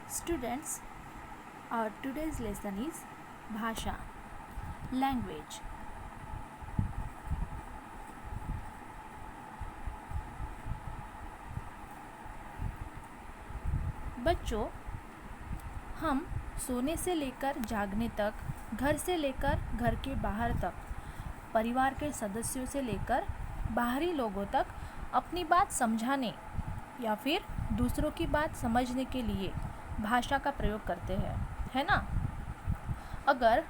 Students, our today's lesson is Bhasha, language. बच्चों, हम सोने से लेकर जागने तक, घर से लेकर घर के बाहर तक, परिवार के सदस्यों से लेकर बाहरी लोगों तक अपनी बात समझाने या फिर दूसरों की बात समझने के लिए भाषा का प्रयोग करते हैं, है ना। अगर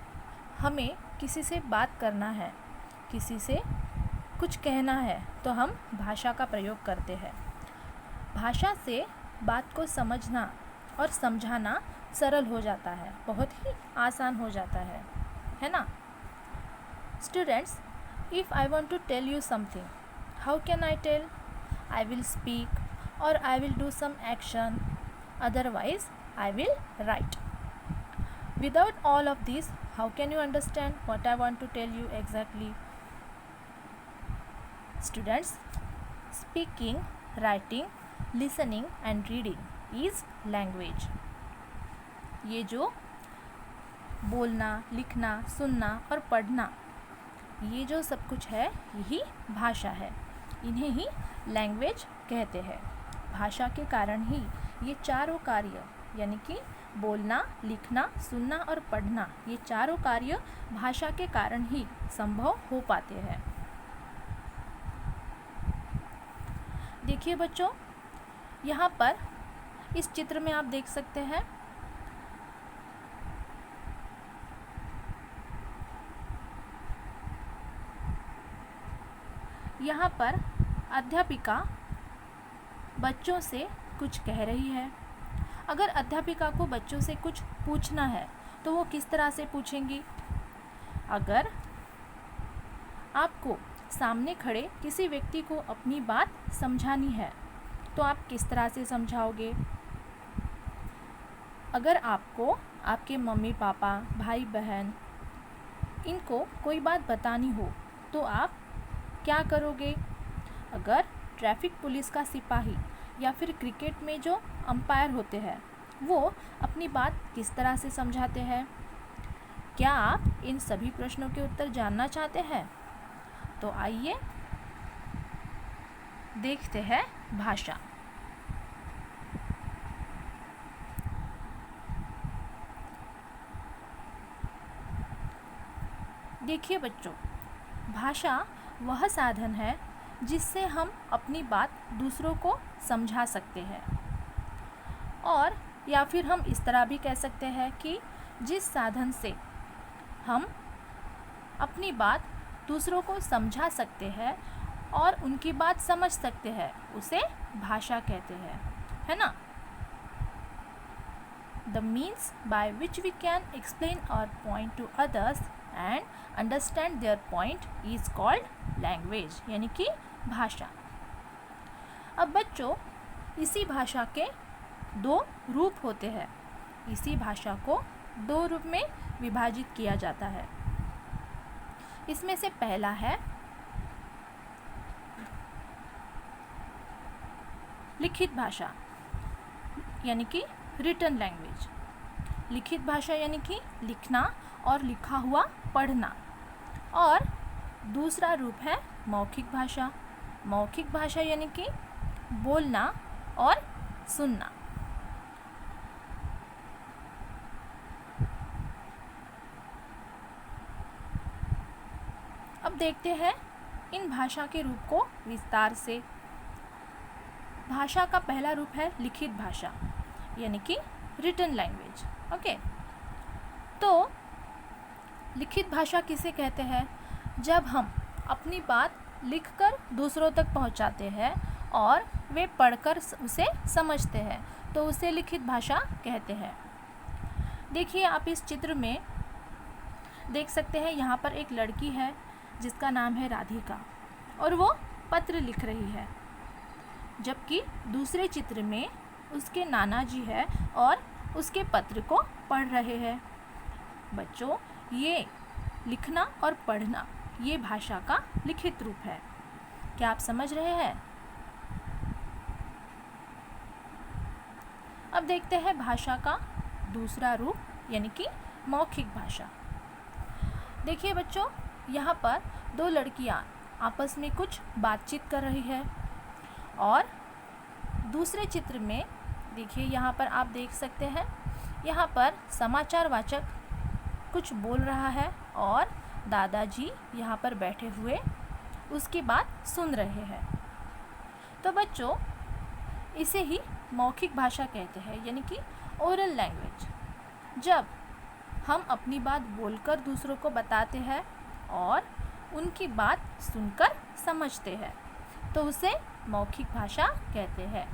हमें किसी से बात करना है, किसी से कुछ कहना है, तो हम भाषा का प्रयोग करते हैं। भाषा से बात को समझना और समझाना सरल हो जाता है, बहुत ही आसान हो जाता है ना। Students, if I want to tell you something, how can I tell? I will speak और I will do some action, otherwise I will write. Without all of this, how can you understand what I want to tell you exactly? Students, speaking, writing, listening and reading is language. ये जो बोलना, लिखना, सुनना और पढ़ना, ये जो सब कुछ है, यही भाषा है। इन्हें ही लैंग्वेज कहते हैं। भाषा के कारण ही ये चारों कार्य, यानी कि बोलना, लिखना, सुनना और पढ़ना, ये चारों कार्य भाषा के कारण ही संभव हो पाते हैं। देखिए बच्चों, यहाँ पर इस चित्र में आप देख सकते हैं, यहाँ पर अध्यापिका बच्चों से कुछ कह रही है। अगर अध्यापिका को बच्चों से कुछ पूछना है तो वो किस तरह से पूछेंगी? अगर आपको सामने खड़े किसी व्यक्ति को अपनी बात समझानी है तो आप किस तरह से समझाओगे? अगर आपको आपके मम्मी पापा, भाई बहन, इनको कोई बात बतानी हो तो आप क्या करोगे? अगर ट्रैफिक पुलिस का सिपाही या फिर क्रिकेट में जो अंपायर होते हैं, वो अपनी बात किस तरह से समझाते हैं? क्या आप इन सभी प्रश्नों के उत्तर जानना चाहते हैं? तो आइए देखते हैं भाषा। देखिए बच्चों, भाषा वह साधन है जिससे हम अपनी बात दूसरों को समझा सकते हैं, और या फिर हम इस तरह भी कह सकते हैं कि जिस साधन से हम अपनी बात दूसरों को समझा सकते हैं और उनकी बात समझ सकते हैं, उसे भाषा कहते हैं, है ना। The means by which we can explain our point to others and understand their point is called language, यानी कि भाषा। अब बच्चों, इसी भाषा के दो रूप होते हैं। इसी भाषा को दो रूप में विभाजित किया जाता है। इसमें से पहला है लिखित भाषा, यानी कि रिटन लैंग्वेज। लिखित भाषा यानी कि लिखना और लिखा हुआ पढ़ना। और दूसरा रूप है मौखिक भाषा। मौखिक भाषा यानी कि बोलना और सुनना। अब देखते हैं इन भाषा के रूप को विस्तार से। भाषा का पहला रूप है लिखित भाषा, यानी कि रिटन लैंग्वेज। ओके, तो लिखित भाषा किसे कहते हैं? जब हम अपनी बात लिखकर दूसरों तक पहुंचाते हैं और वे पढ़कर उसे समझते हैं, तो उसे लिखित भाषा कहते हैं। देखिए, आप इस चित्र में देख सकते हैं, यहाँ पर एक लड़की है जिसका नाम है राधिका, और वो पत्र लिख रही है, जबकि दूसरे चित्र में उसके नाना जी है और उसके पत्र को पढ़ रहे हैं। बच्चों, ये लिखना और पढ़ना, ये भाषा का लिखित रूप है। क्या आप समझ रहे हैं? अब देखते हैं भाषा का दूसरा रूप यानी कि मौखिक भाषा। देखिए बच्चों, यहाँ पर दो लड़कियाँ आपस में कुछ बातचीत कर रही है और दूसरे चित्र में देखिए यहाँ पर आप देख सकते हैं, यहाँ पर समाचार वाचक कुछ बोल रहा है और दादाजी यहाँ पर बैठे हुए उसकी बात सुन रहे हैं। तो बच्चों, इसे ही मौखिक भाषा कहते हैं यानी कि ओरल लैंग्वेज। जब हम अपनी बात बोलकर दूसरों को बताते हैं और उनकी बात सुनकर समझते हैं तो उसे मौखिक भाषा कहते हैं।